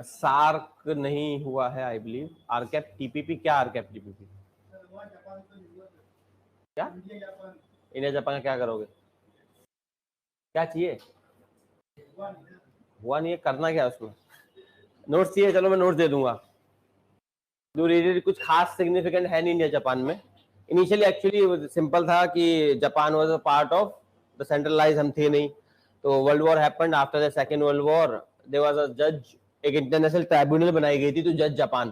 SAARC नहीं हुआ है आई बिलीव. आरकेप टीपीपी, क्या आरकेप टीपीपी, क्या इंडिया जापान का क्या करोगे, क्या चाहिए, हुआ नहीं है, करना क्या उसमें, नोट्स चाहिए, चलो मैं नोट्स दे दूंगा. जो रिलेटेड कुछ खास सिग्निफिकेंट है नहीं इंडिया जापान में. इनिशियली एक्चुअली सिंपल था कि Japan was a part of the centralise, हम थे नहीं. तो world war happened, after the second world war there was a जज, एक इंटरनेशनल ट्राइब्यूनल बनाई गई थी तो जज जापान,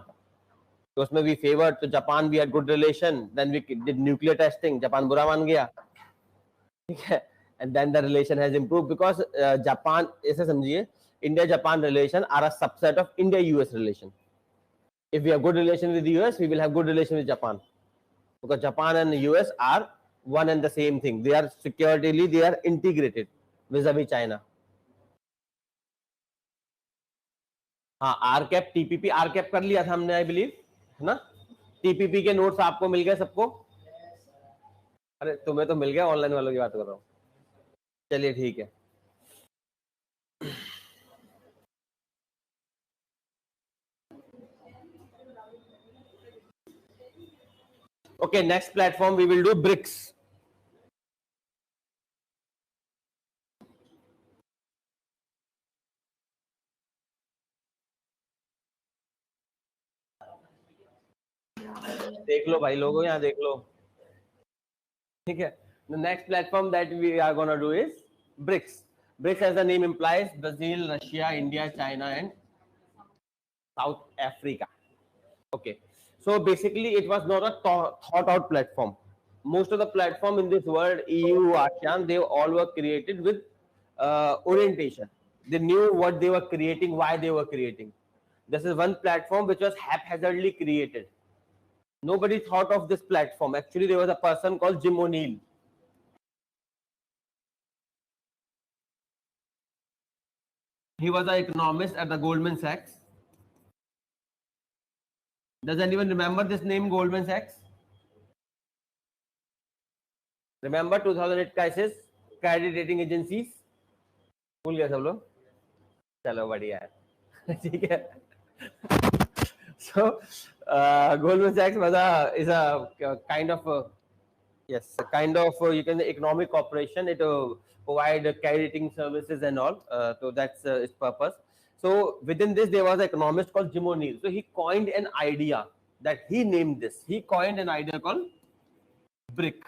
तो उसमें वी फेवर्ड, तो Japan we had good relation, then we did nuclear testing, Japan बुरा मान गया, ठीक है, and then the relation has improved because Japan, ऐसे समझिए India Japan relation are a subset of India US relation. If we have good relation with the US, we will have good relation with Japan, because Japan and the US are one and the same thing. They are securely, they are integrated vis-a-vis China. हाँ, आरकेप TPP, आरकेप कर लिया था हमने I believe, है ना. TPP के notes आपको मिल गए सबको? अरे तुम्हें तो मिल गया, ऑनलाइन वालों की बात कर रहा हूँ. चलिए ठीक है. Okay, next platform we will do BRICS. देख लो भाई लोगों, यहाँ देख लो, ठीक है. The next platform that we are going to do is BRICS. BRICS, as the name implies, Brazil, Russia, India, China, and South Africa. Okay, so basically it was not a thought out platform. Most of the platform in this world, EU, ASEAN, they all were created with orientation. They knew what they were creating, why they were creating. This is one platform which was haphazardly created. Nobody thought of this platform. Actually, there was a person called Jim O'Neill. He was an economist at the Goldman Sachs. Does anyone remember this name, Goldman Sachs? Remember 2008 crisis, credit rating agencies? भूल गया सब लोग? चलो बढ़िया है, ठीक है. So Goldman Sachs was is a kind of yes, a kind of you can say economic corporation. It provide crediting services and all. So that's its purpose. So within this, there was an economist called Jim O'Neill. So he coined an idea that he named this. He coined an idea called BRIC.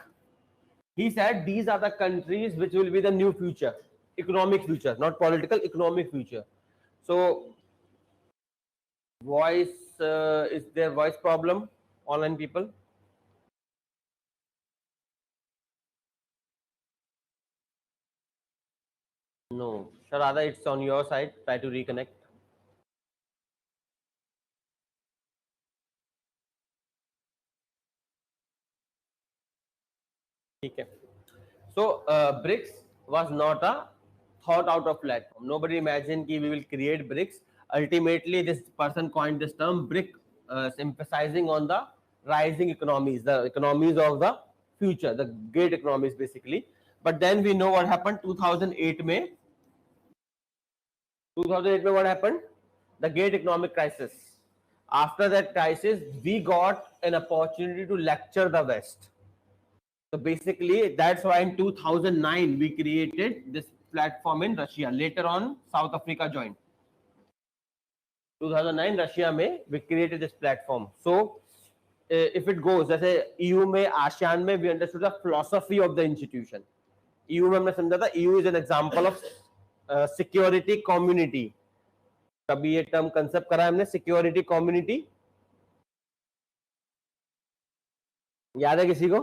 He said these are the countries which will be the new future, economic future, not political, economic future. So voice, is there voice problem, online people? No, Sharada, it's on your side. Try to reconnect. Okay. So BRICS was not a thought out of platform. Nobody imagined that we will create BRICS. Ultimately, this person coined this term BRIC, emphasizing on the rising economies, the economies of the future, the great economies basically. But then we know what happened 2008 May. 2008 May what happened? The great economic crisis. After that crisis, we got an opportunity to lecture the West. So basically, that's why in 2009 we created this platform in Russia. Later on, South Africa joined. 2009 Russia में we created this platform. So if it goes, जैसे EU में, ASEAN में, we understood the philosophy of the institution. EU में हमने समझा था EU is an example of security community. कभी ये टर्म कंसेप्ट करा हमने, सिक्योरिटी कम्युनिटी, याद है किसी को?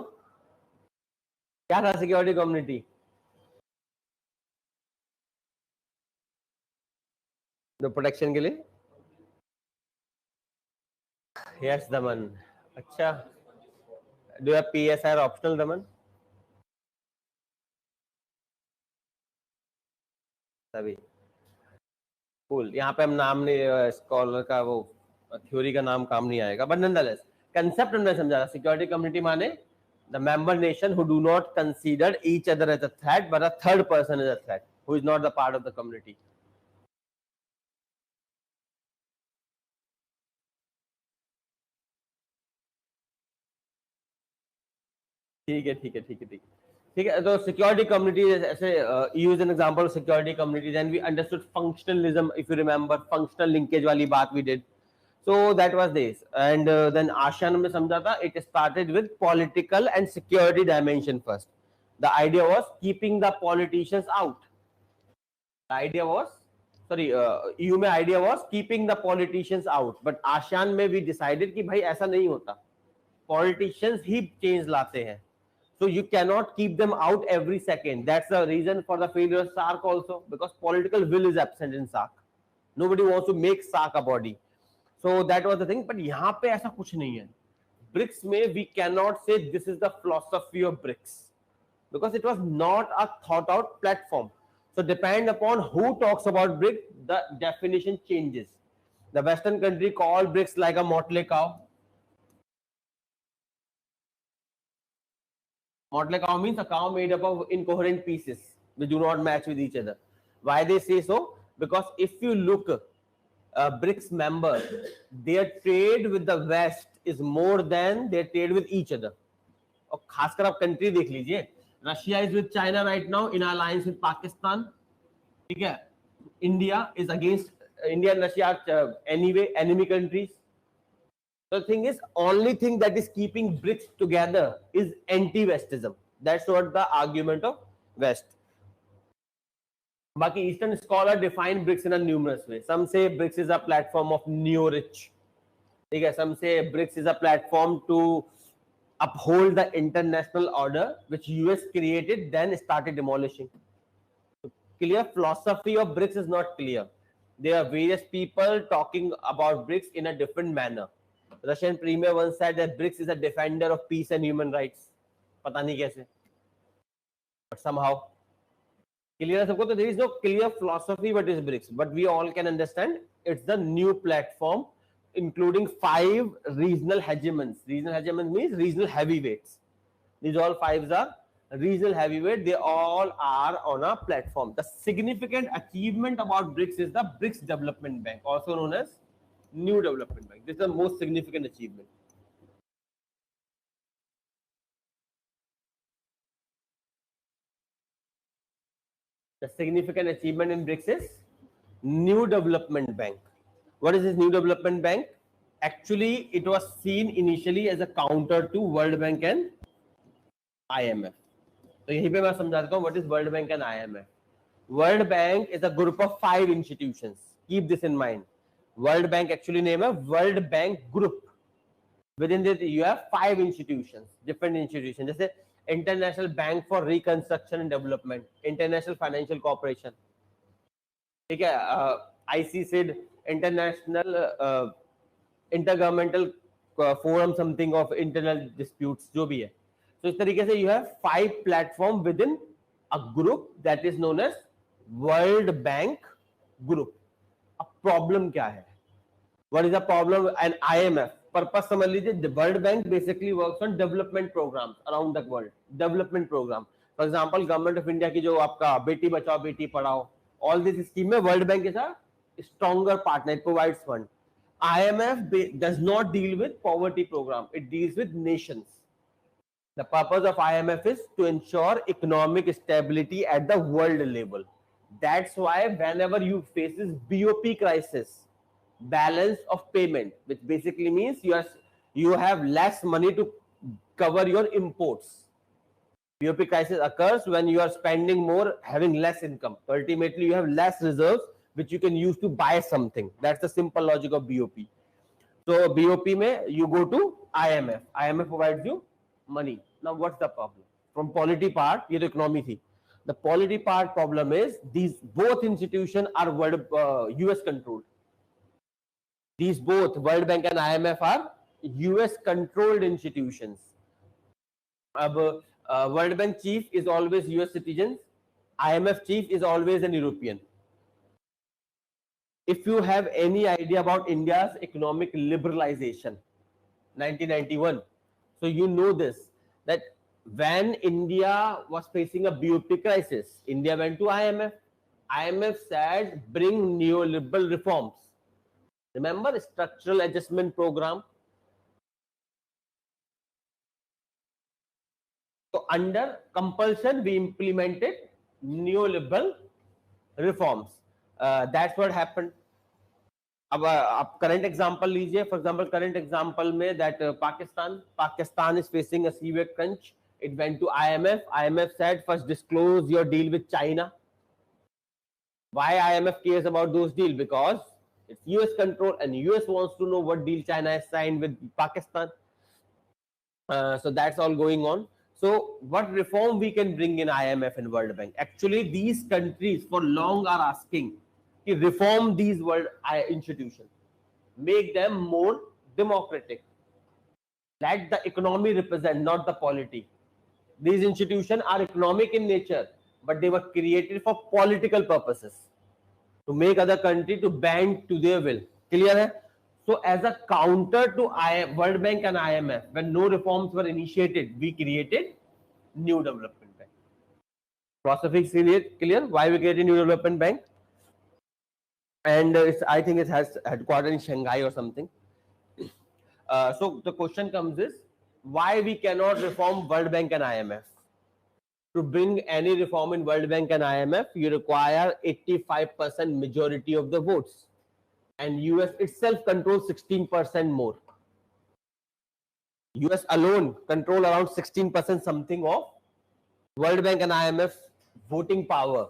क्या था सिक्योरिटी कम्युनिटी? जो प्रोटेक्शन के लिए. यस दमन. अच्छा, डू हैव PSIR ऑप्शनल दमन? तभी कूल. यहाँ पे हम नाम नहीं, स्कॉलर का वो थ्योरी का नाम काम नहीं आएगा, बट नॉनदलेस कंसेप्ट हमने समझा. सिक्योरिटी कम्युनिटी माने the member nation who do not consider each other as a threat, but a third person is a threat who is not the part of the community. ठीक है ठीक है ठीक है ठीक है ठीक है. तो सिक्योरिटी कम्युनिटी, ऐसे use an example of security community, then we understood functionalism. If you remember functional linkage वाली बात we did. So that was this, and then ASEAN में समझा था. It started with political and security dimension first. The idea was keeping the politicians out. The idea was, sorry, EU में idea was keeping the politicians out. But ASEAN में we decided कि भाई ऐसा नहीं होता. Politicians ही change लाते हैं. So you cannot keep them out every second. That's the reason for the failure of SARC also, because political will is absent in SARC. Nobody wants to make SARC a body. So that was the thing. But यहाँ पे ऐसा कुछ नहीं है. BRICS में we cannot say this is the philosophy of BRICS, because it was not a thought out platform. So depend upon who talks about BRICS, the definition changes. The Western country call BRICS like a motley cow. Motley cow means a cow made up of incoherent pieces which do not match with each other. Why they say so? Because if you look BRICS members, their trade with the West is more than their trade with each other. और खासकर आप country देख लीजिए. Russia is with China right now in alliance with Pakistan. ठीक है. India is against India and Russia are anyway enemy countries. The thing is, only thing that is keeping BRICS together is anti-Westism. That's what the argument of West. Baki Eastern scholar define BRICS in a numerous way. Some say BRICS is a platform of neo-rich. Okay, some say BRICS is a platform to uphold the international order which US created, then started demolishing. So clear philosophy of BRICS is not clear. There are various people talking about BRICS in a different manner. Russian premier once said that BRICS is a defender of peace and human rights. पता नहीं कैसे. But somehow. Clear सबको. तो there is no clear philosophy what is BRICS, but we all can understand it's the new platform including 5 regional hegemons. Regional hegemons means regional heavyweights. These all 5s are regional heavyweight. They all are on a platform. The significant achievement about BRICS is the BRICS Development Bank, also known as New Development Bank. This is the most significant achievement. The significant achievement in BRICS is New Development Bank. What is this New Development Bank? Actually, it was seen initially as a counter to World Bank and IMF. So यहीं पे मैं समझा देता हूँ what is World Bank and IMF. World Bank is a group of 5 institutions. Keep this in mind. World Bank actually name है World Bank Group. Within it you have 5 institutions, different institutions. जैसे International Bank for Reconstruction and Development, International Financial Corporation, ठीक है, ICSID, International Intergovernmental Forum something of Internal Disputes, जो भी है. So इस तरीके से you have 5 platform within a group that is known as World Bank Group. अब problem क्या है? What is the problem? And IMF purpose समझ लीजिए. The World Bank basically works on development programs around the world. Development program. For example, Government of India की जो आपका Beti Bachao Beti Padhao, all this scheme में World Bank is a stronger partner. It provides fund. IMF does not deal with poverty program. It deals with nations. The purpose of IMF is to ensure economic stability at the world level. That's why whenever you face this BOP crisis, balance of payment, which basically means you have less money to cover your imports. BOP crisis occurs when you are spending more, having less income. So ultimately, you have less reserves which you can use to buy something. That's the simple logic of BOP. So BOP mein you go to IMF. IMF provides you money. Now what's the problem? From polity part, ये तो economy थी. The polity part problem is these both institutions are US controlled. These both World Bank and IMF are US controlled institutions. World Bank chief is always US citizens. IMF chief is always an European. If you have any idea about India's economic liberalization, 1991, so you know this, that when India was facing a BOP crisis, India went to IMF. IMF said, bring neoliberal reforms. Remember structural adjustment program? under compulsion we implemented neoliberal reforms. That's what happened. अब आप current example लीजिए. For example current example में that Pakistan is facing a severe crunch. It went to IMF. IMF said first disclose your deal with China. Why IMF cares about those deals? Because it's US control and US wants to know what deal China has signed with Pakistan. So that's all going on. So what reform we can bring in IMF and World Bank? Actually, these countries for long are asking to reform these world institutions, make them more democratic. Let the economy represent, not the polity. These institutions are economic in nature, but they were created for political purposes, to make other country to bend to their will. Clear hai? So as a counter to World Bank and IMF, when no reforms were initiated, we created New Development Bank. Philosophy clear? Why we created New Development Bank? And I think it has headquarters in Shanghai or something. So the question comes is, why we cannot reform World Bank and IMF? To bring any reform in World Bank and IMF, you require 85% majority of the votes. And US itself controls 16% more. US alone control around 16% something of World Bank and IMF voting power.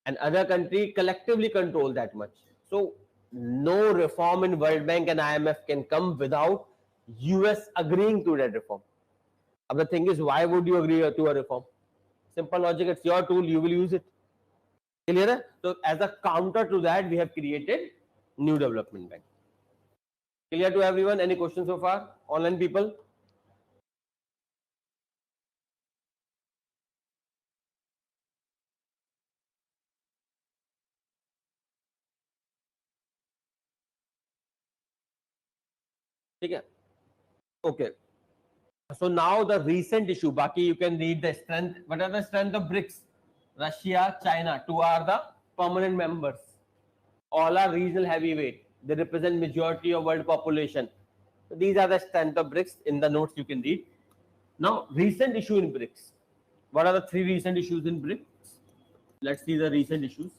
And other country collectively control that much. So no reform in World Bank and IMF can come without US agreeing to that reform. But the thing is, why would you agree to a reform? Simple logic, it's your tool, you will use it. Clear? So as a counter to that, we have created New Development Bank. Clear to everyone? Any questions so far? Online people? Okay. So now the recent issue, Baki, you can read the strength. What are the strength of BRICS? Russia, China, two are the permanent members. All are regional heavyweight. They represent majority of world population. So these are the strength of BRICS. In the notes you can read. Now, recent issue in BRICS. What are the three recent issues in BRICS? Let's see the recent issues.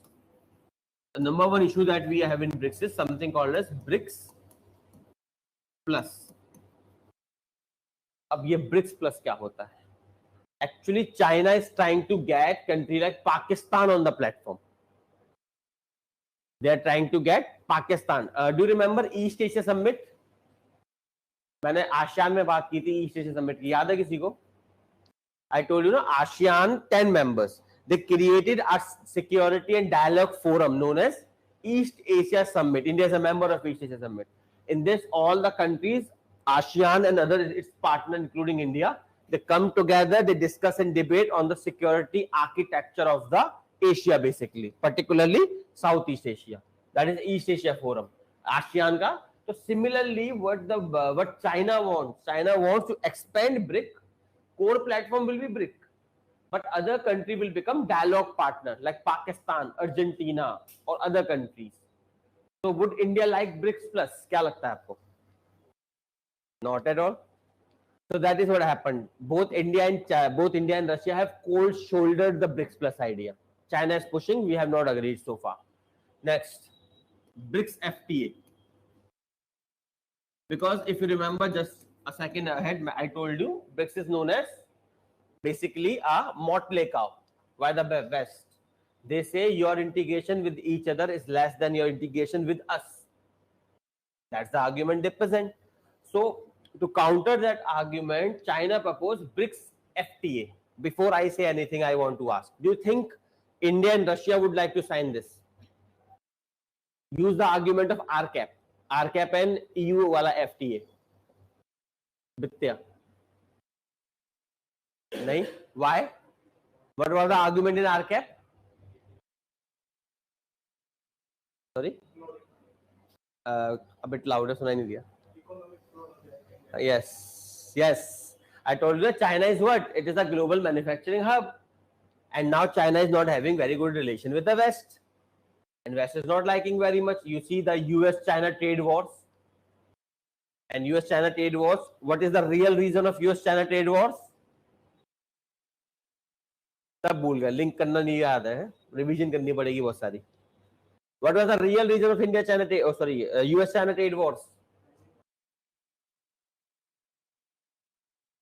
The number one issue that we have in BRICS is something called as BRICS Plus. अब ये BRICS plus क्या होता है? Actually, China is trying to get country like Pakistan on the platform. They are trying to get Pakistan. Do you remember East Asia Summit? मैंने ASEAN में बात की थी ईस्ट एशिया समिट की, याद है किसी को? I told you, no, ASEAN 10 members. They created a security and dialogue forum known as East Asia Summit. India is a member of East Asia Summit. In this, all the countries, ASEAN and other its partners, including India, they come together, they discuss and debate on the security architecture of the Asia, basically, particularly Southeast Asia. That is East Asia Forum, ASEAN ka. So similarly, what China wants to expand BRIC. Core platform will be BRIC, but other country will become dialogue partner like Pakistan, Argentina, or other countries. So would India like BRICS plus? क्या लगता है आपको? Not at all. So that is what happened. Both India and Russia have cold shouldered the BRICS plus idea. China is pushing. We have not agreed so far. Next, BRICS FTA. Because if you remember just a second ahead, I told you BRICS is known as basically a motley cow. Why the West? They say your integration with each other is less than your integration with us. That's the argument they present. So to counter that argument, China proposed BRICS FTA. Before I say anything, I want to ask, do you think India and Russia would like to sign this? Use the argument of RCAP. RCAP and EU wala FTA. Bitya. Nahin? Why? What was the argument in RCAP? Sorry? A bit louder, sunai nahi diya. Yes. I told you that China is what? It is a global manufacturing hub. And now China is not having very good relation with the West. And West is not liking very much. You see the US-China trade wars. And US-China trade wars. What is the real reason of US-China trade wars? सब भूल गए, link करना नहीं याद है, revision करनी पड़ेगी बहुत सारी. What was the real reason of India China trade, US China trade wars?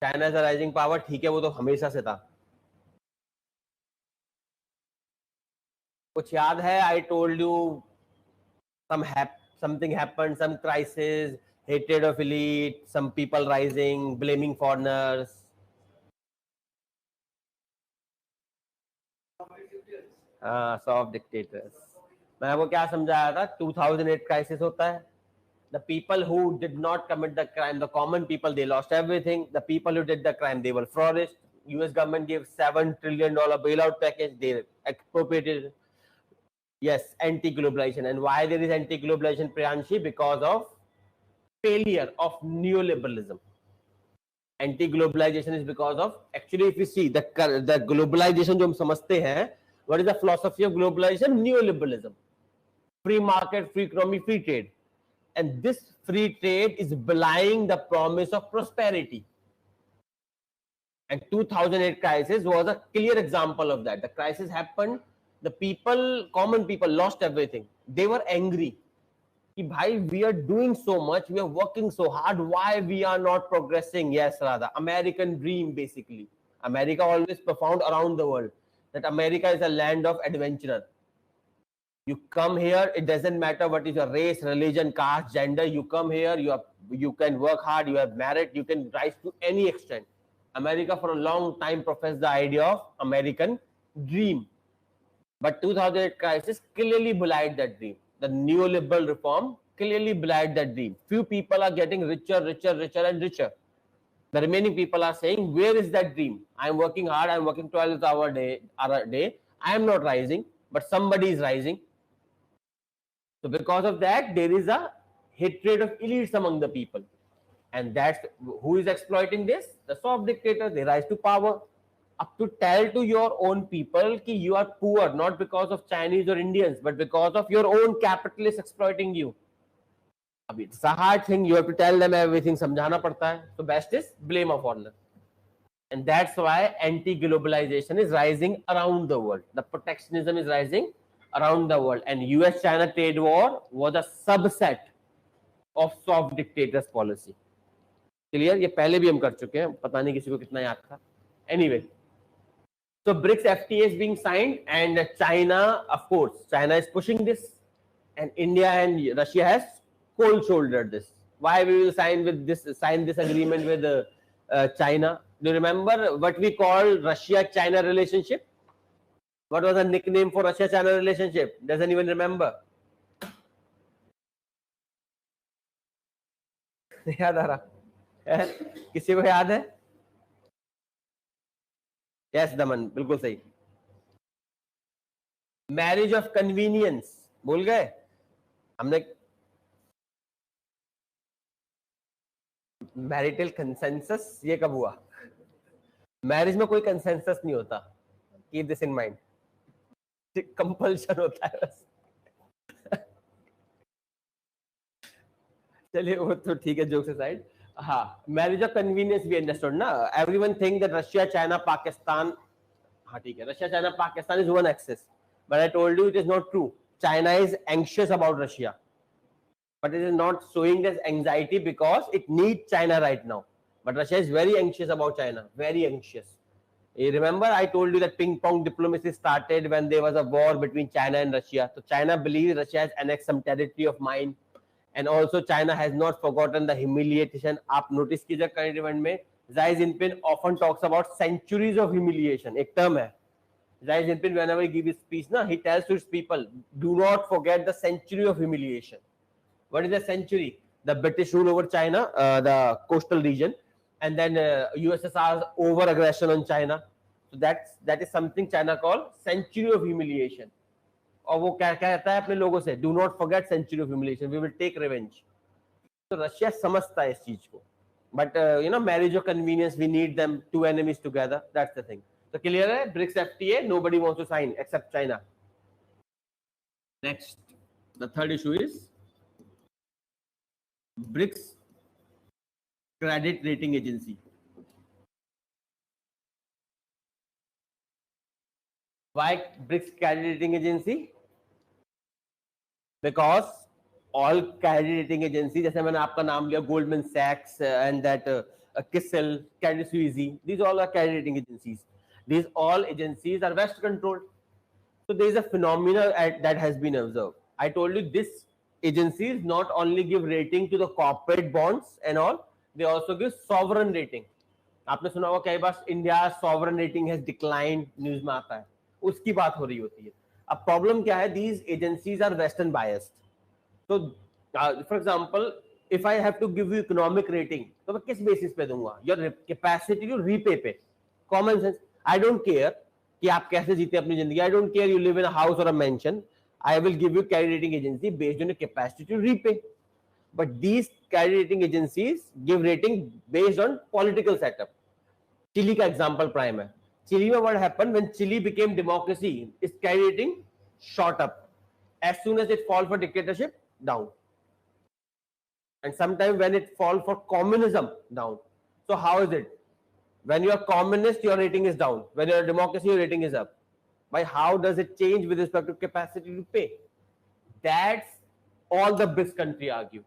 China is a rising power, ठीक है, वो तो हमेशा से था. कुछ याद है? I told you something happened, some crisis, hatred of elite, some people rising, blaming foreigners. Soft dictators. मैं आपको क्या समझाया था? 2008 क्राइसिस होता है. The people who did not commit the crime, the common people, they lost everything. The people who did the crime, they were flourished. US government gave $7 trillion bailout package. They expropriated. Yes, anti-globalization. And why there is anti-globalization, Priyanshi? Because of failure of neoliberalism. Anti-globalization is because of, actually, if you see the globalization जो हम समझते हैं, what is the philosophy of globalization? Neoliberalism. Free market, free economy, free trade. And this free trade is belying the promise of prosperity. And 2008 crisis was a clear example of that. The crisis happened, the people, common people, lost everything. They were angry. Bhai, we are doing so much, we are working so hard, why we are not progressing? Yes, Radha, American dream basically. America always performed around the world that America is a land of adventurer. You come here, it doesn't matter what is your race, religion, caste, gender. You come here, you can work hard, you have merit, you can rise to any extent. America for a long time professed the idea of American dream. But 2008 crisis clearly belied that dream. The neoliberal reform clearly belied that dream. Few people are getting richer, richer, richer and richer. The remaining people are saying, where is that dream? I am working hard, I am working 12 hours a day. I am not rising, but somebody is rising. So because of that, there is a hatred of elites among the people. And that's who is exploiting this? The soft dictators. They rise to power. Up to tell to your own people that you are poor, not because of Chinese or Indians, but because of your own capitalists exploiting you. It's a hard thing. You have to tell them everything. समझाना पड़ता है. So best is blame a foreigner. And that's why anti-globalization is rising around the world. The protectionism is rising around the world. And US-China trade war was a subset of soft dictators policy. Clear? ये पहले भी हम कर चुके हैं, पता नहीं किसी को कितना याद था. Anyway, so BRICS FTA is being signed, and China, of course, China is pushing this, and India and Russia has cold-shouldered this. Why we will sign this agreement with China? Do you remember what we call Russia-China relationship? What was the nickname for Russia-China relationship? Doesn't even remember. याद आ रहा? किसी को याद है? Yes, दमन, बिल्कुल सही. Marriage of convenience भूल गए हमने. मैरिटल कंसेंसस ये कब हुआ? मैरिज में कोई कंसेंसस नहीं होता. Keep this in mind. Compulsion होता है बस. चलिए वो तो ठीक है, जोक्स असाइड. हाँ, मैरिज ऑफ कन्वीनियंस भी अंडरस्टूड ना. Everyone think that Russia China Pakistan, हाँ ठीक है, Russia China Pakistan is one axis. But I told you it is not true. China is anxious about Russia, but it is not showing this anxiety because it needs China right now. But Russia is very anxious about China, very anxious. You remember I told you that ping pong diplomacy started when there was a war between China and Russia. So China believes Russia has annexed some territory of mine, and also China has not forgotten the humiliation. आप notice कीजिए current event में Xi Jinping often talks about centuries of humiliation. एक term है. Xi Jinping, whenever he gives his speech, he tells to his people, do not forget the century of humiliation. What is the century? The British rule over China, the coastal region, and then USSR's over aggression on China. So that is something China called century of humiliation. और वो क्या कहता है अपने लोगों से? Do not forget century of humiliation. We will take revenge. तो Russia समझता है इस चीज को. But marriage of convenience, we need them, two enemies together. That's the thing. So clear है? BRICS FTA, nobody wants to sign except China. Next, the third issue is BRICS credit rating agency. Why BRICS credit rating agency? Because all credit rating agencies, जैसे मैंने आपका नाम लिया, Goldman Sachs and that CRISIL, Credit Suisse, these all are credit rating agencies. These all agencies are West controlled. So there is a phenomena that has been observed. I told you this agencies not only give rating to the corporate bonds and all, they also give sovereign rating. आपने सुना होगा कई बार India sovereign rating has declined, news में आता है, उसकी बात हो रही होती है. अब प्रॉब्लम क्या है, these agencies are western biased. तो for example if I have to give you economic rating, तो मैं किस बेसिस पे दूंगा? योर कैपेसिटी टू रीपे पे. Common sense. I don't care कि आप कैसे जीते अपनी जिंदगी. I don't care you live in a house और a mansion. I will give you credit rating agency based on your capacity to repay. But these credit rating agencies give rating based on political setup. Chile का example prime है. Chile में what happened when Chile became democracy? Its credit rating shot up. As soon as it fall for dictatorship, down. And sometimes when it fall for communism, down. So how is it? When you are communist, your rating is down. When you are a democracy, your rating is up. By how does it change with respect to capacity to pay? That's all the BRICS country argue.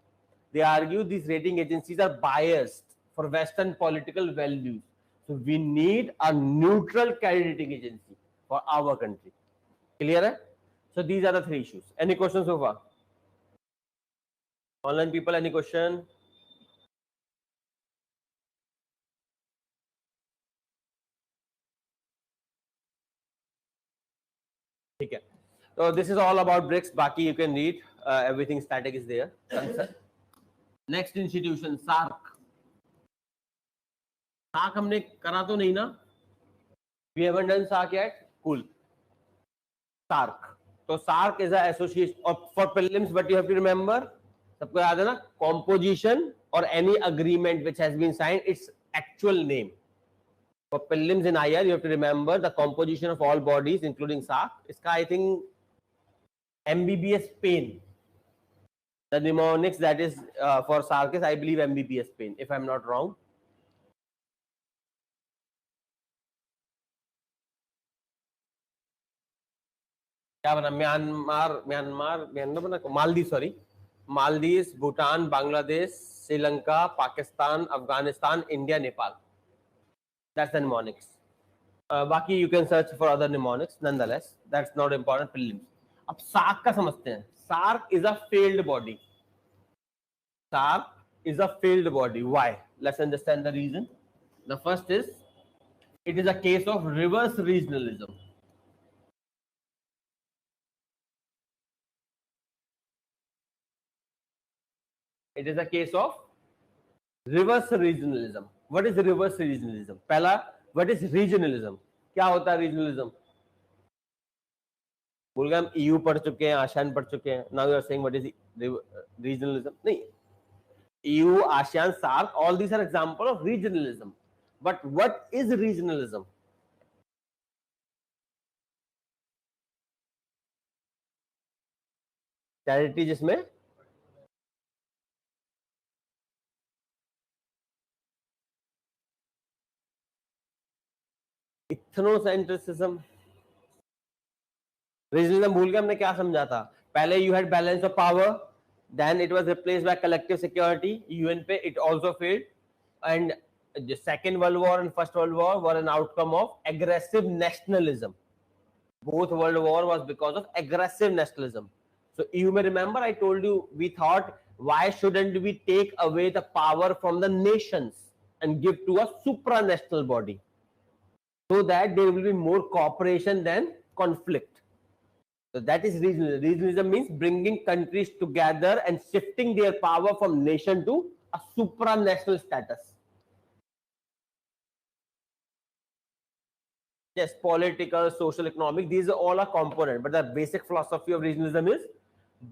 They argue these rating agencies are biased for Western political values. So we need a neutral credit rating agency for our country. Clear? Hai? So these are the three issues. Any questions so far? Online people, any question? Okay. So this is all about BRICS. Baki you can read. Everything static is there. Next institution, SARC. SARC हमने करा तो नहीं ना? We haven't done SARC yet. Cool. SARC. So SARC is an association. Or for prelims, but you have to remember. सबको याद है ना? Composition or any agreement which has been signed, its actual name. For prelims in IR, you have to remember the composition of all bodies, including SARC. इसका I think MBBS Spain. The mnemonics that is for SARC is, I believe, MBBS Spain, if I'm not wrong. क्या बना? Myanmar बना, Maldives, sorry, Maldives, Bhutan, Bangladesh, Sri Lanka, Pakistan, Afghanistan, India, Nepal. That's the mnemonics. बाकी you can search for other mnemonics. Nonetheless, that's not important. Prelims. अब SARC का समझते हैं. SARC is a failed body. SARC is a failed body. Why? Let's understand the reason. The first is, it is a case of reverse regionalism. It is a case of reverse regionalism. What is reverse regionalism? पहला, what is regionalism? क्या होता है regionalism? बोल गए हम EU पढ़ चुके हैं, आसियान पढ़ चुके हैं. Now you are saying what is regionalism? नहीं. EU, ASEAN, SARC, all these are example of regionalism. But what is regionalism? Territory जिसमें इथनोसेंट्रिसिज्म. रीजनलिज्म भूल गए हमने क्या समझा था. पहले you had balance of power, then it was replaced by collective security. UN पे it also failed, and the second world war and first world war were an outcome of aggressive nationalism. Both world war was because of aggressive nationalism. So you may remember I told you, we thought, why shouldn't we take away the power from the nations and give to a supranational body, so that there will be more cooperation than conflict. So that is regionalism. Regionalism means bringing countries together and shifting their power from nation to a supranational status. Yes, political, social, economic, these are all a component, but the basic philosophy of regionalism is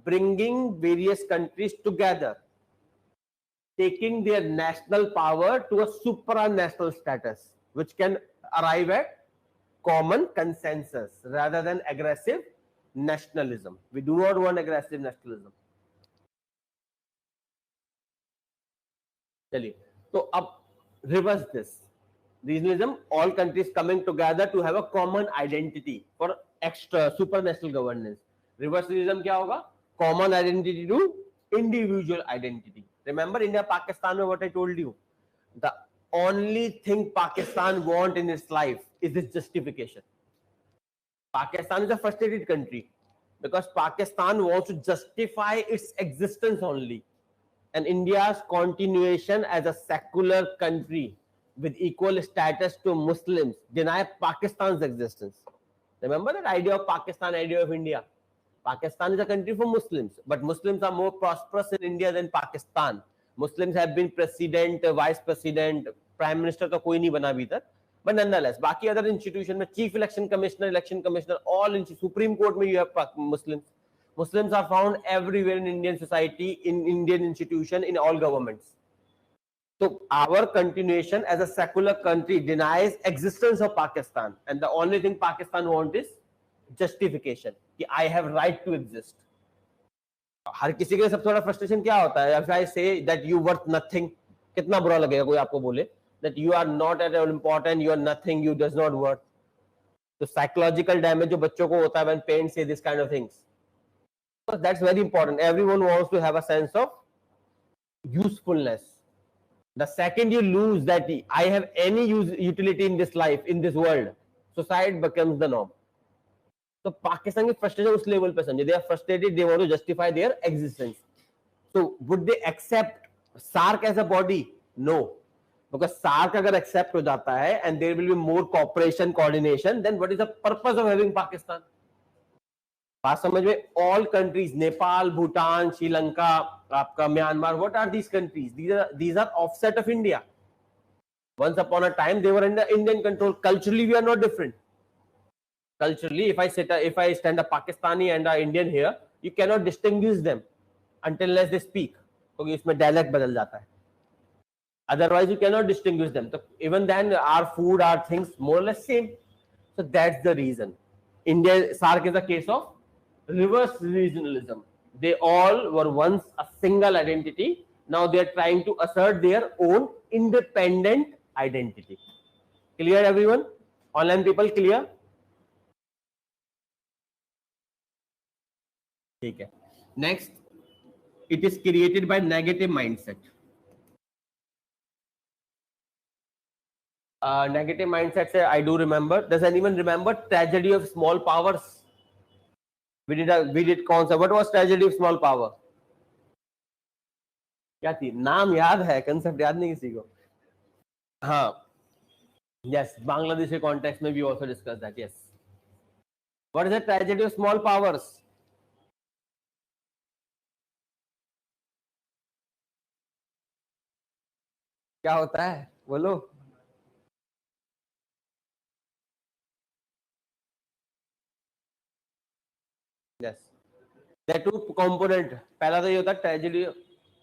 bringing various countries together, taking their national power to a supranational status, which can arrive at common consensus rather than aggressive nationalism. We do not want aggressive nationalism. चलिए, तो अब reverse this. Regionalism, all countries coming together to have a common identity for extra supranational governance. Reversalism क्या होगा? Common identity to individual identity. Remember India Pakistan में what I told you, the only thing Pakistan want in its life is this justification. Pakistan is a frustrated country because Pakistan wants to justify its existence only, and India's continuation as a secular country with equal status to Muslims deny Pakistan's existence. Remember that idea of Pakistan, idea of India. Pakistan is a country for Muslims, but Muslims are more prosperous in India than Pakistan. Muslims have been president, vice president, prime minister तो कोई नहीं बना अभी तक, but nonetheless, बाकी other institution में chief election commissioner, all in Supreme Court में you have Muslims. Muslims are found everywhere in Indian society, in Indian institution, in all governments. So our continuation as a secular country denies existence of Pakistan, and the only thing Pakistan wants is justification कि I have right to exist. हर किसी के लिए सबसे बड़ा frustration क्या होता है? If I say that you worth nothing, कितना बुरा लगेगा कोई आपको बोले that you are not at all important, you are nothing, you does not worth. तो psychological damage जो बच्चों को होता है when parents say this kind of things. So that's very important. Everyone wants to have a sense of usefulness. The second you lose that I have any utility in this life, in this world, suicide becomes the norm. So Pakistan की frustration उस level पे समझे. They are frustrated. They want to justify their existence. So would they accept SARC as a body? No, because SARC अगर accept हो जाता है and there will be more cooperation, coordination, then what is the purpose of having Pakistan? बात समझ में? All countries, Nepal, Bhutan, Sri Lanka, आपका Myanmar, what are these countries? These are offset of India. Once upon a time they were under Indian control. Culturally we are not different. Culturally, if I stand a Pakistani and a Indian here, you cannot distinguish them until unless they speak, क्योंकि इसमें dialect बदल जाता है. Otherwise you cannot distinguish them. So even then our food, our things more or less same. So that's the reason. India SARC is a case of reverse regionalism. They all were once a single identity. Now they are trying to assert their own independent identity. Clear everyone? Online people clear? ठीक है. Next, it is created by negative mindset. Negative mindset say I do remember. Does anyone remember tragedy of small powers? We did concept. What was tragedy of small power? क्या थी? नाम याद है, concept याद नहीं किसी को. हाँ. Yes, Bangladesh context में we also discussed that. Yes. What is the tragedy of small powers? क्या होता है? बोलो. Yes. The two component. पहला तो ये होता है tragedy.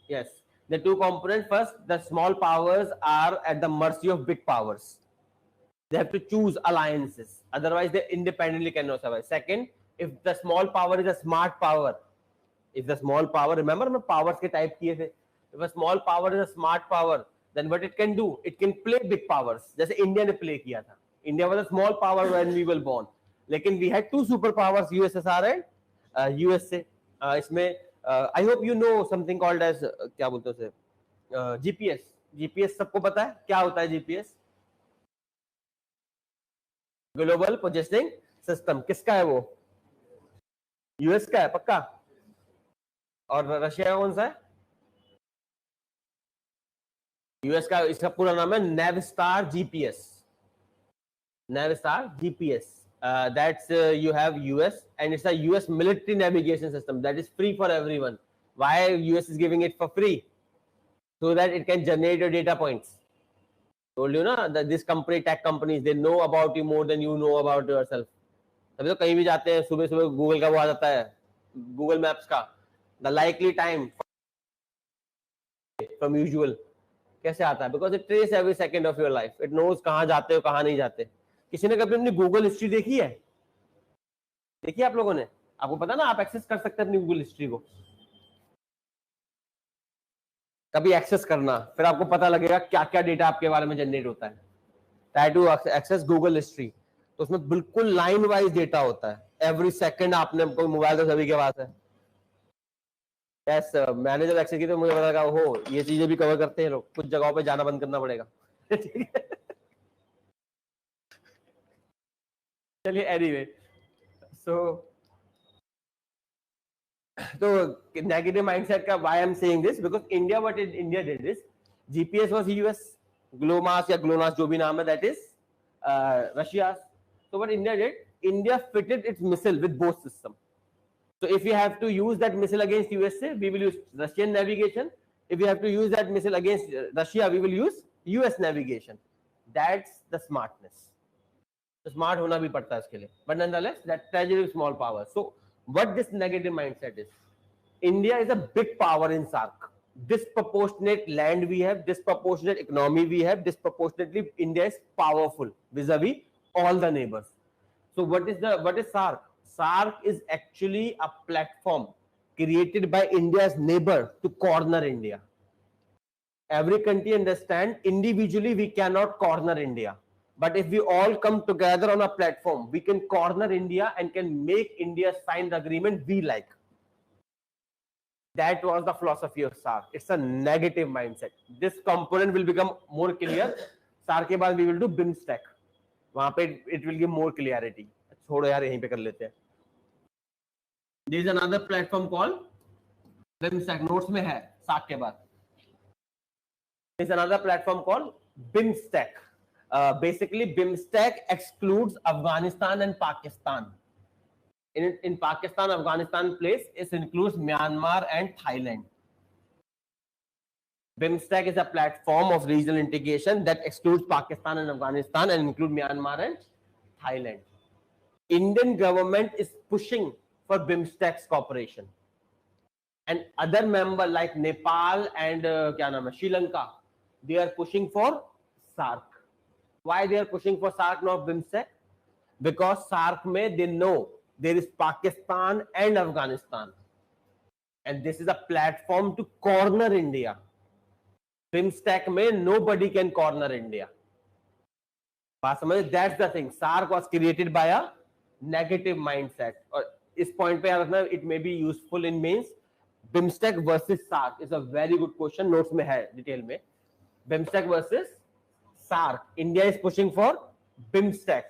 Yes. The two component. First, the small powers are at the mercy of big powers. They have to choose alliances. Otherwise, they independently cannot survive. Second, if the small power is a smart power, if the small power, remember हमने powers के type किए थे. If a small power is a smart power, then what it can do? It can play big powers. जैसे India ने play किया था. India was a small power when we were born. लेकिन we had two superpowers, USSR and USA. इसमें I hope you know something called as क्या बोलते हैं उसे? GPS. GPS सबको पता है? क्या होता है GPS? Global positioning system. किसका है वो? यूएस का है पक्का. और रशिया का कौन सा है? यूएस का. इसका पूरा नाम है Navstar GPS. Navstar GPS. That's you have US and it's a US military navigation system that is free for everyone. Why US is giving it for free? So that it can generate your data points. Told you ना that this company, tech companies, they know about you more than you know about yourself. तभी तो कहीं भी जाते हैं सुबह सुबह Google का वो आ जाता है, गूगल मैप्स का the likely time from usual. कैसे आता है? Because it traces every second of your life. It knows कहाँ जाते हो कहाँ नहीं जाते. किसी ने कभी अपनी गूगल हिस्ट्री देखी है? देखी आप लोगों ने? आपको पता ना आप एक्सेस कर सकते हैं अपनी गूगल हिस्ट्री को. कभी एक्सेस करना, फिर आपको पता लगेगा क्या क्या डेटा आपके बारे में जनरेट होता है. Try to access Google history, तो उसमें बिल्कुल लाइन वाइज डेटा होता है, एवरी सेकंड आपने कोई मोबाइल तो सभी के पास है। यस मैंने जब एक्सेस की तो मुझे पता लगा हो ये चीजें भी कवर करते हैं लोग, कुछ जगहों पे जाना बंद करना पड़ेगा। ठीक है, चलिए एनीवे सो तो नेगेटिव माइंडसेट का why I am saying this, because India what India did is GPS was US, GLONASS या ग्लोनास जो भी नाम है that is Russia. So what India did, India fitted its missile with both systems. So if we have to use that missile against USA, we will use Russian navigation. If we have to use that missile against Russia, we will use US navigation. That's the smartness. तो smart होना भी पड़ता है इसके लिए, but nonetheless that tragedy of small power. So what this negative mindset is, India is a big power in SAARC. Disproportionate land we have, disproportionate economy we have, disproportionately India is powerful vis-a-vis all the neighbors. So what is SAARC? SAARC is actually a platform created by India's neighbor to corner India. Every country understand individually we cannot corner India, but if we all come together on a platform, we can corner India and can make India sign the agreement we like. That was the philosophy of SAARC. It's a negative mindset. This component will become more clear. SAARC के बाद we will do BIMSTEC. वहां पे it will give more clarity. छोड़ो यार यहीं पे कर लेते हैं. There is another platform called BIMSTEC. Notes में है SAARC के बाद. There is another platform called BIMSTEC. Basically, BIMSTEC excludes Afghanistan and Pakistan. In Pakistan, Afghanistan place, it includes Myanmar and Thailand. BIMSTEC is a platform of regional integration that excludes Pakistan and Afghanistan and include Myanmar and Thailand. Indian government is pushing for BIMSTEC's cooperation, and other member like Nepal and Sri Lanka, they are pushing for SAARC. Why they are pushing for SAARC, not BIMSTEC? Because SAARC mein they know there is Pakistan and Afghanistan, and this is a platform to corner India. BIMSTEC mein nobody can corner India. That's the thing. SAARC was created by a negative mindset. और इस point पे याद रखना, it may be useful in mains. BIMSTEC versus SAARC is a very good question. Notes में है detail में. BIMSTEC versus SAARC. India is pushing for BIMSTEC.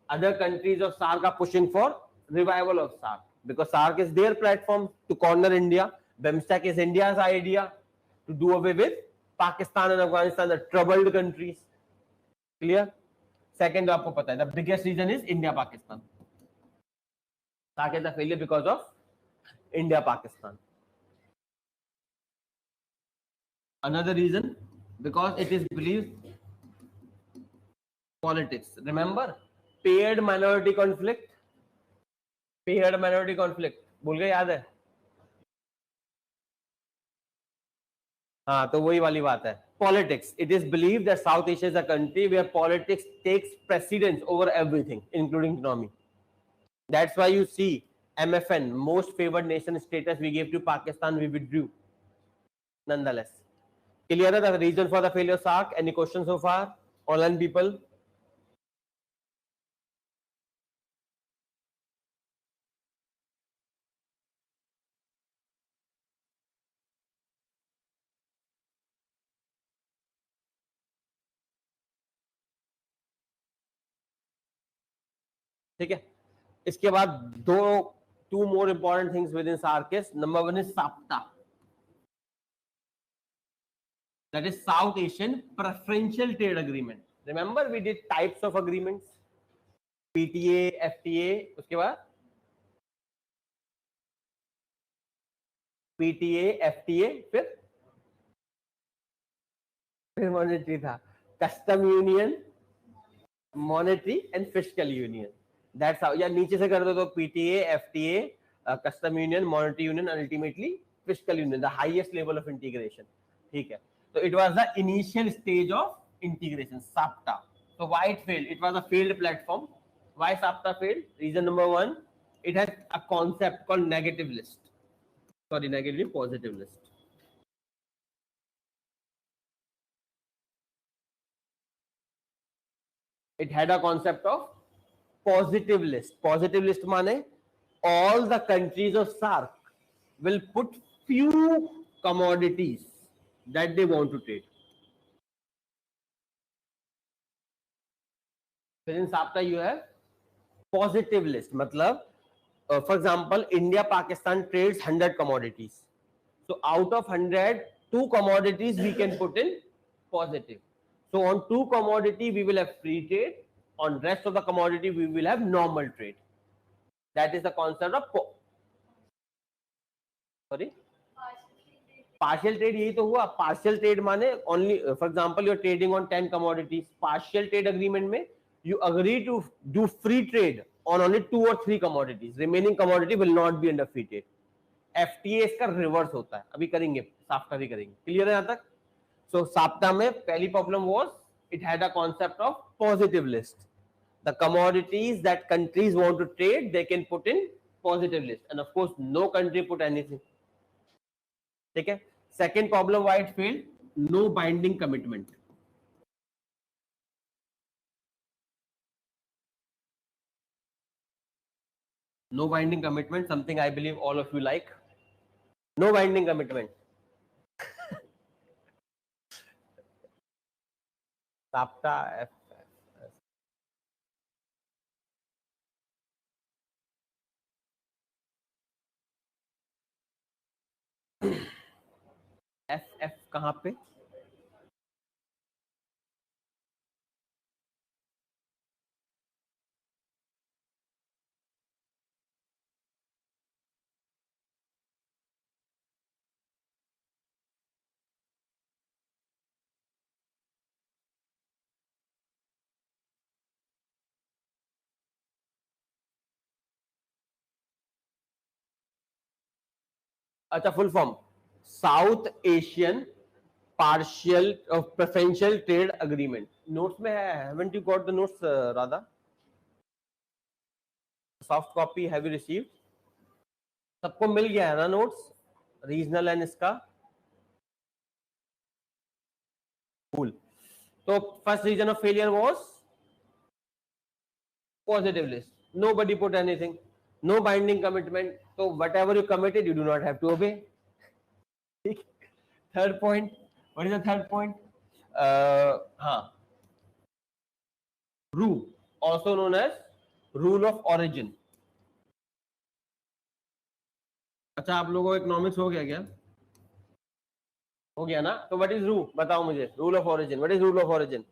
Other countries of SAARC are pushing for revival of SAARC because SAARC is their platform to corner India. BIMSTEC is India's idea to do away with Pakistan and Afghanistan, the troubled countries. Clear? Second, आपको पता है, the biggest reason is India Pakistan. SAARC is a failure because of India Pakistan. Another reason, because it is believed politics. Remember paired minority conflict? Paired minority conflict भूल गए, याद है? हाँ, तो वही वाली बात है. Politics. It is believed that South Asia is a country where politics takes precedence over everything, including economy. That's why you see MFN, most favored nation status we gave to Pakistan, we withdrew. Nonetheless, clear the reason for the failure of SAARC? Any questions so far, online people? ठीक है. इसके बाद two more important things within SAARC. Number one is SAPTA, that is South Asian Preferential Trade Agreement. Remember we did types of agreements, PTA, FTA, उसके बाद PTA, FTA, फिर monetary था, custom union, monetary and fiscal union. That's how. या नीचे से कर दो तो PTA, FTA, custom union, monetary union, and ultimately fiscal union, the highest level of integration. ठीक है. So it was the initial stage of integration, SAPTA. So why it failed? It was a failed platform. Why SAPTA failed? Reason number one, it has a concept called negative list. Sorry, negative positive list. it had a concept of positive list. Positive list माने all the countries of SAARC will put few commodities that they want to trade. Then in SAPTA you have positive list. मतलब for example, India Pakistan trades 100 commodities. So out of 100, 2 commodities we can put in positive. So on 2 commodity we will have free trade. On rest of the commodity we will have normal trade. That is the concept of partial trade. यही तो हुआ. Partial trade माने only, for example, you are trading on 10 commodities. Partial trade agreement में you agree to do free trade on only 2 or 3 commodities. Remaining commodity will not be under free trade. FTA इसका reverse होता है. अभी करेंगे, SAFTA भी करेंगे. Clear है यहाँ तक? So साफ्टा में पहली problem was it had a concept of positive list. The commodities that countries want to trade, they can put in positive list, and of course no country put anything. ठीक है. Second problem why it failed, no binding commitment. No binding commitment, something I believe all of you like. No binding commitment. SAPTA FF कहाँ पे? अच्छा, full form South Asian partial preferential trade agreement. Notes में है. Haven't you got the notes Radha? Soft copy have you received? सबको मिल गया है ना नोट्स? रीजनल एंड इसका कूल. तो first reason of failure was positive list. Nobody put anything. No binding commitment. So whatever you committed, you do not have to obey. Third point. What is the third point? Rule, also known as rule of origin. अच्छा, आप लोगों को economics हो गया क्या? हो गया ना? तो what is rule? बताओ मुझे. Rule of origin. What is rule of origin?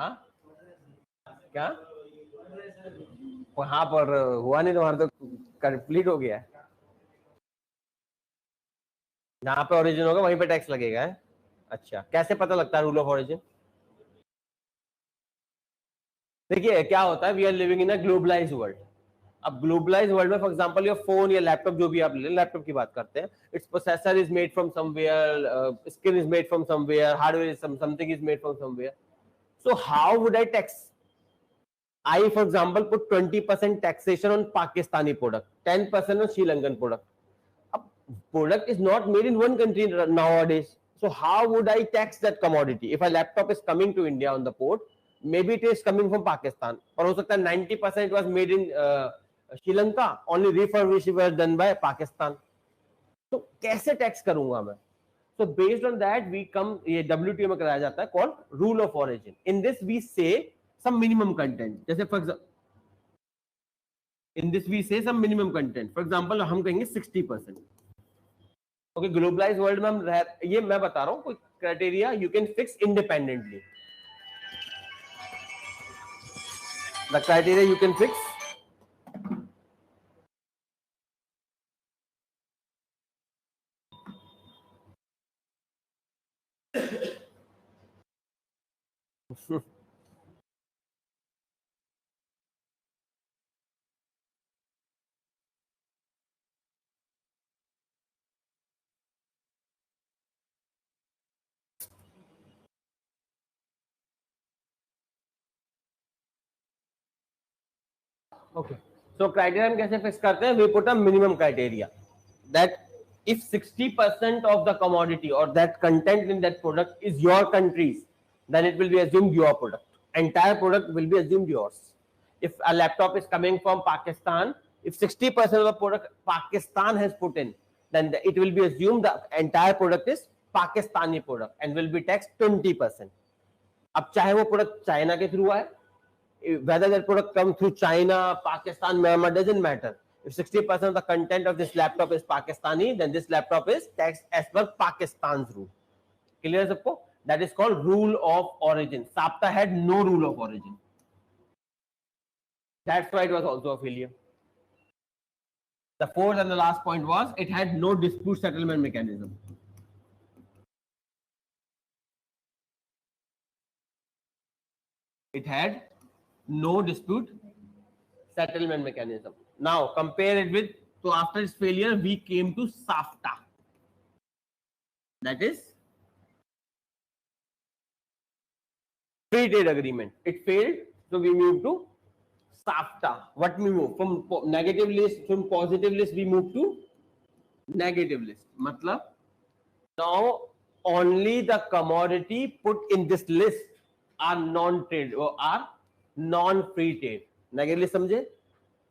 हाँ क्या? वहां पर हुआ नहीं, तुम्हारा तो कंप्लीट हो गया. जहां पे ओरिजिन होगा वहीं पे टैक्स लगेगा है? अच्छा, कैसे पता लगता है रूल ऑफ ओरिजिन? देखिए क्या होता है, we are living in a globalised world. अब ग्लोबलाइज्ड वर्ल्ड में फॉर एग्जांपल योर फोन या लैपटॉप, जो भी आप ले, लैपटॉप की बात करते हैं, its processor is made from somewhere, screen is made from somewhere, hardware is something is made from somewhere. So how would I tax? I, for example, put 20% taxation on Pakistani product, 10% on Sri Lankan product. A product is not made in one country nowadays. So how would I tax that commodity? If a laptop is coming to India on the port, maybe it is coming from Pakistan. और हो सकता है 90% was made in Sri Lanka, only refurbished were done by Pakistan. तो कैसे tax करूंगा मैं? So based on that we come, ये WTO में कराया जाता है called rule of origin. In this we say some minimum content. जैसे for example, in this we say some minimum content. For example, हम कहेंगे 60%. Okay, globalized world में हम ये मैं बता रहा हूँ कोई criteria you can fix independently. The criteria you can fix. Okay, so criteria हम कैसे फिक्स करते हैं? We put a minimum criteria that if 60% of the commodity or that content in that product is your country's, then it will be assumed your product. Entire product will be assumed yours. If a laptop is coming from Pakistan, if 60% of the product Pakistan has put in, then it will be assumed the entire product is Pakistani product and will be taxed 20%. अब चाहे वो product China के through आए, whether that product comes through China, Pakistan, Myanmar, doesn't matter. If 60% of the content of this laptop is Pakistani, then this laptop is taxed as per Pakistan's rule. Clear sabko? That is called rule of origin. SAPTA had no rule of origin. That's why it was also a failure. The fourth and the last point was it had no dispute settlement mechanism. It had no dispute settlement mechanism. Now compare it with, so after its failure we came to SAFTA. That is free trade agreement. It failed, so we moved to SAFTA. What we move from negative list, from positive list we move to negative list. Matlab, now only the commodity put in this list are non-trade or are non-free trade. Negative list समझे?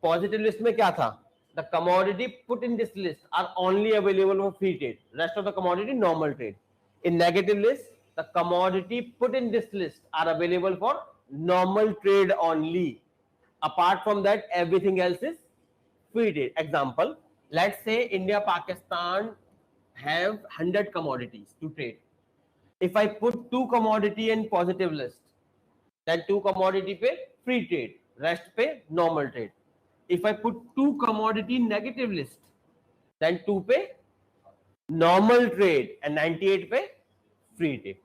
Positive list में क्या था? The commodity put in this list are only available for free trade. Rest of the commodity normal trade. In negative list, the commodity put in this list are available for normal trade only. Apart from that, everything else is free trade. Example, let's say India, Pakistan have 100 commodities to trade. If I put 2 commodity in positive list, then 2 commodity pay free trade, rest pay normal trade. If I put 2 commodity negative list, then 2 pay normal trade and 98 pay free trade.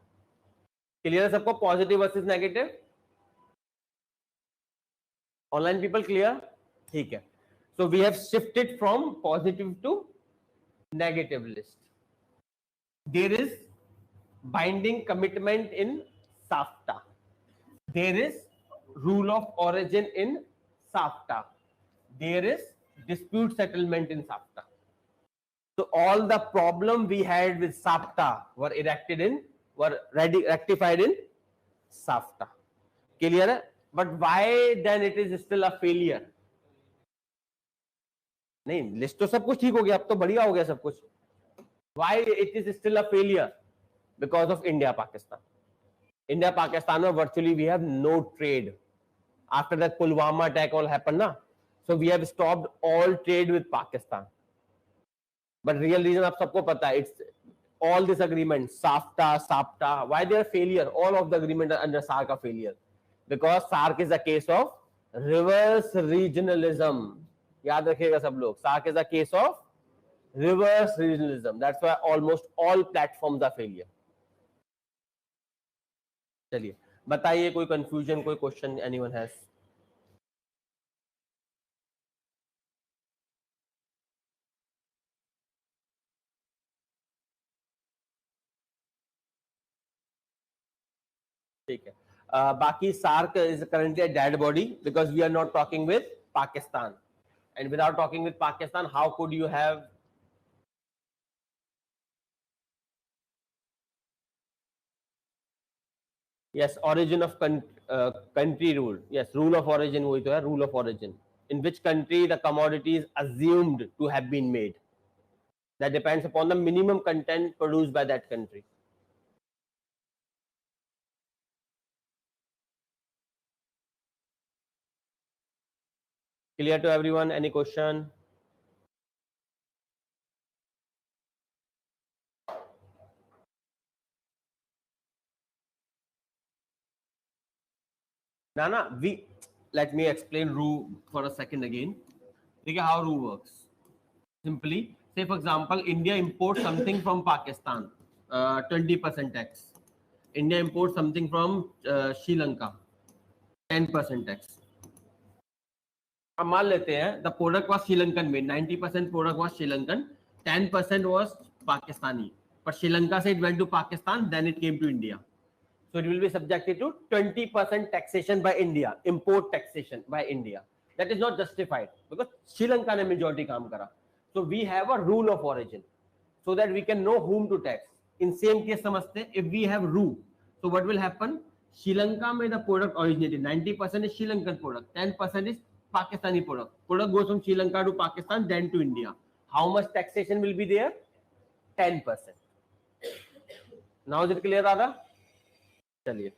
Clear है सबको? Positive versus negative. Online people clear? ठीक है. So we have shifted from positive to negative list. There is binding commitment in SAFTA. There is rule of origin in SAFTA. There is dispute settlement in SAFTA. So all the problem we had with SAFTA were rectified in SAFTA. Clear? But why then it is still a failure? नहीं, list तो सब कुछ ठीक हो गया, अब तो बढ़िया हो गया सब कुछ. Why it is still a failure? Because of India, Pakistan. India, Pakistan, virtually we have no trade. After that Pulwama attack all happened, na? So we have stopped all trade with Pakistan. But real reason आप सबको पता है, it's all this agreement, SAFTA, why they are failure? All of the agreement under SARC are failure. Because SARC is a case of reverse regionalism. याद रखिएगा सब लोग, SARC is a case of reverse regionalism. That's why almost all platforms are failure. चलिए बताइए, कोई confusion, कोई question anyone has? ठीक है. बाकी SARC is currently a dead body because we are not talking with Pakistan, and without talking with Pakistan, how could you have yes origin of country rule? Yes, rule of origin वही तो है, rule of origin. In which country the commodity is assumed to have been made? That depends upon the minimum content produced by that country. Clear to everyone? Any question? Nana, let me explain RU for a second again. Okay, how RU works. Simply, say for example, India imports something from Pakistan, 20% tax. India imports something from Sri Lanka, 10% tax. अब मान लेते हैं the product was Sri Lankan made, 90% product was Sri Lankan, 10% was Pakistani. But Sri Lanka said it went to Pakistan, then it came to India. So it will be subjected to 20% taxation by India, import taxation by India. That is not justified because Sri Lanka ने majority काम करा. So we have a rule of origin so that we can know whom to tax. In same case समझते, if we have RU, So what will happen? Sri Lanka may the product originated. 90% is Sri Lankan product. 10% is Pakistani product. Product goes from Sri Lanka to Pakistan, then to India. How much taxation will be there? 10%. Now is it clear, Radha? चलिए.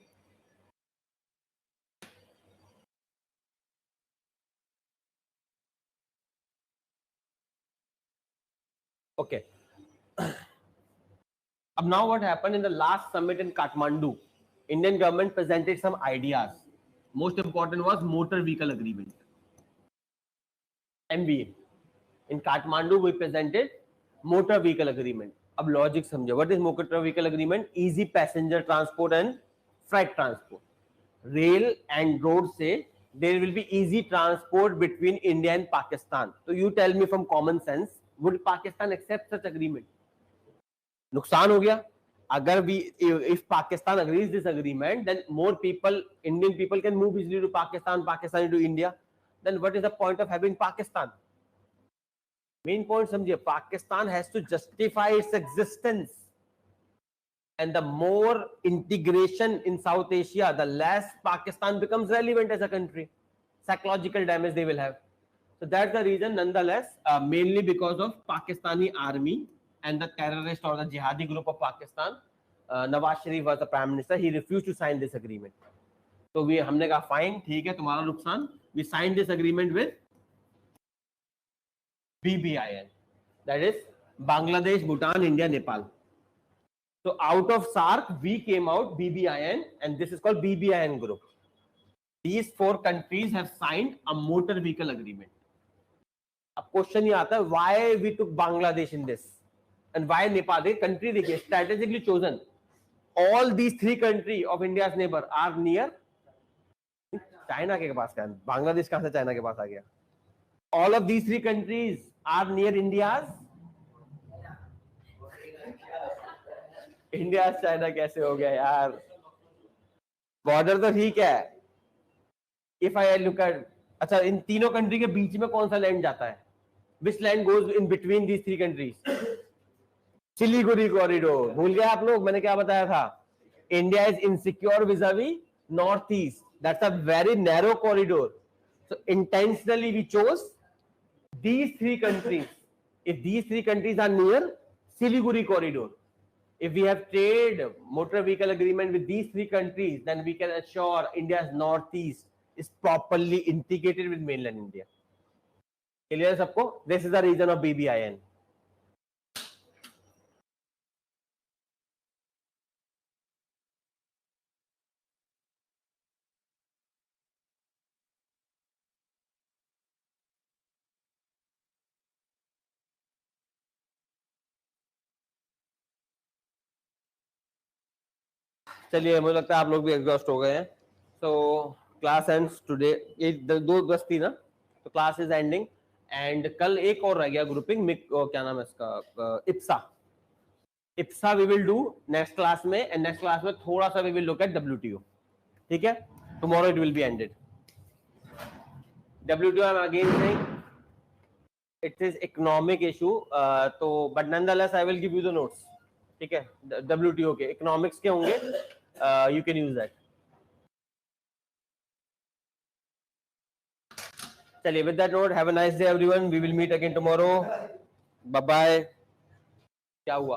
Okay. Now what happened in the last summit in Kathmandu? Indian government presented some ideas. Most important was motor vehicle agreement. MVA. In Kathmandu we presented motor vehicle agreement. अब logic समझो. What is motor vehicle agreement? Easy passenger transport and freight transport. Rail and road say there will be easy transport between India and Pakistan. So you tell me from common sense, would Pakistan accept such agreement? नुकसान हो गया. अगर we if Pakistan agrees this agreement, then more people, Indian people can move easily to Pakistan, Pakistan to India. Then what is the point of having Pakistan? Main point समझिए, Pakistan has to justify its existence. And the more integration in South Asia, the less Pakistan becomes relevant as a country. Psychological damage they will have. So that's the reason, nonetheless, mainly because of Pakistani army and the terrorist or the jihadi group of Pakistan. Nawaz Sharif was the prime minister. He refused to sign this agreement. So हमने कहा fine, ठीक है, तुम्हारा नुकसान. We signed this agreement with BBIN. That is Bangladesh, Bhutan, India, Nepal. So out of SAARC, we came out BBIN, and this is called BBIN group. These 4 countries have signed a motor vehicle agreement. अब question ये आता है, why we took Bangladesh in this and why Nepal? The country देखिए, strategically chosen. All these 3 countries of India's neighbor are near China के पास का. बांग्लादेश कहां से China के पास आ गया? All of these 3 countries are near India's. India China कैसे हो गया यार? बॉर्डर तो ठीक है. इफ आई लुक एट, अच्छा इन तीनों कंट्री के बीच में कौन सा लैंड जाता है? Which land goes in between these 3 countries? Siliguri corridor. भूल गए आप लोग मैंने क्या बताया था? India is insecure vis-a-vis north east. That's a very narrow corridor. So intentionally we chose these 3 countries. If these 3 countries are near Siliguri corridor, if we have trade motor vehicle agreement with these 3 countries, then we can assure India's northeast is properly integrated with mainland India. Clear सबको? This is the reason of BBIN. चलिए मुझे लगता है आप लोग भी exhaust हो गए हैं. So class ends today. ये 2 थी ना, तो क्लास इज एंडिंग. एंड कल एक और रह गया ग्रुपिंग, क्या नाम है इसका, IBSA we will do next class में. एंड नेक्स्ट क्लास में थोड़ा सा we will look at WTO. ठीक है, tomorrow it will be ended. WTO I am again saying it is economic issue, तो but nonetheless I will give you the notes. ठीक है, WTO के economics के होंगे, यू कैन यूज दैट. चलिए, with that note, have a nice day everyone. We will meet again tomorrow. Bye bye. क्या हुआ?